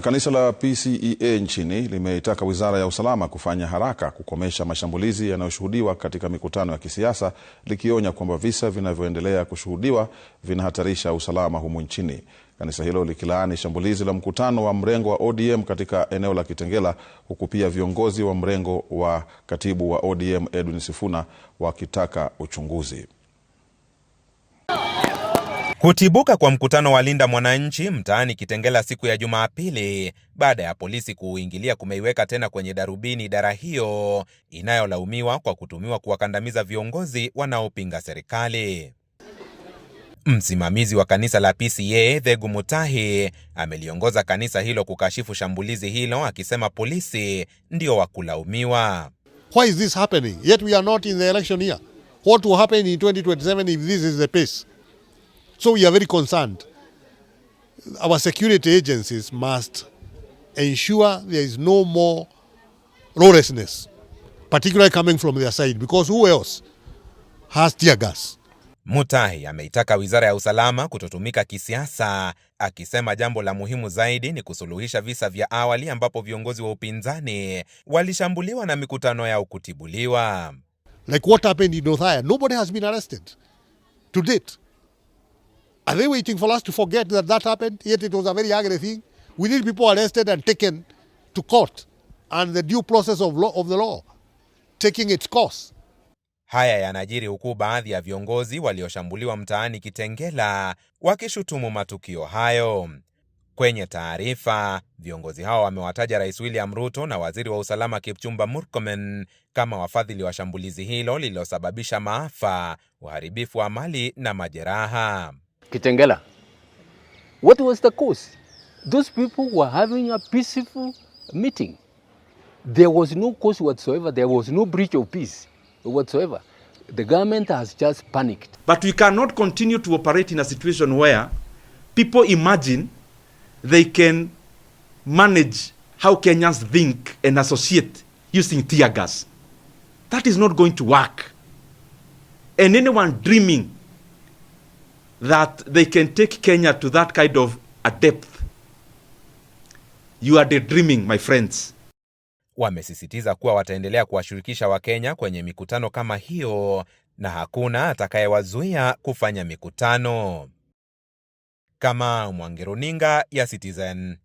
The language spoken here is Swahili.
Kanisa la PCEA nchini limeitaka Wizara ya Usalama kufanya haraka kukomesha mashambulizi yanayoshuhudiwa katika mikutano ya kisiasa, likionya kwamba visa vinavyoendelea kushuhudiwa vinahatarisha usalama humu nchini. Kanisa hilo likilaani shambulizi la mkutano wa mrengo wa ODM katika eneo la Kitengela, huku pia viongozi wa mrengo wa katibu wa ODM Edwin Sifuna wakitaka uchunguzi. Kutibuka kwa mkutano wa Linda Mwananchi mtaani Kitengela siku ya Jumapili baada ya polisi kuingilia kumeiweka tena kwenye darubini idara hiyo inayolaumiwa kwa kutumiwa kuwakandamiza viongozi wanaopinga serikali. Msimamizi wa kanisa la PCEA Thegu Mutahi ameliongoza kanisa hilo kukashifu shambulizi hilo, akisema polisi ndio wakulaumiwa. Why is this happening? Yet we are not in the election year. What will happen in 2027 if this is the pace? So we are very concerned. Our security agencies must ensure there is no more lawlessness, particularly coming from their side, because who else has tear gas? Mutahi ameitaka Wizara ya Usalama kutotumika kisiasa, akisema jambo la muhimu zaidi ni kusuluhisha visa vya awali ambapo viongozi wa upinzani walishambuliwa na mikutano yao kutibuliwa. Like what happened in Othaya, nobody has been arrested to date. Are they waiting for us to forget that that happened? Yet it was a very ugly thing. We need people arrested and taken to court and the due process of the law taking its course. Haya yanajiri huku baadhi ya viongozi walioshambuliwa mtaani Kitengela wakishutumu matukio hayo. Kwenye taarifa, viongozi hao wamewataja Rais William Ruto na Waziri wa Usalama Kipchumba Murkomen kama wafadhili wa shambulizi hilo lililosababisha maafa, uharibifu wa mali na majeraha. Kitengela, what was the cause? Those people were having a peaceful meeting. There was no cause whatsoever. There was no breach of peace whatsoever. The government has just panicked. But we cannot continue to operate in a situation where people imagine they can manage how Kenyans think and associate using tear gas. That is not going to work. And anyone dreaming that they can take Kenya to that kind of a depth, you are daydreaming, my friends. Wamesisitiza kuwa wataendelea kuwashirikisha Wakenya kwenye mikutano kama hiyo na hakuna atakayewazuia kufanya mikutano. Kama Mwangi, runinga ya Citizen.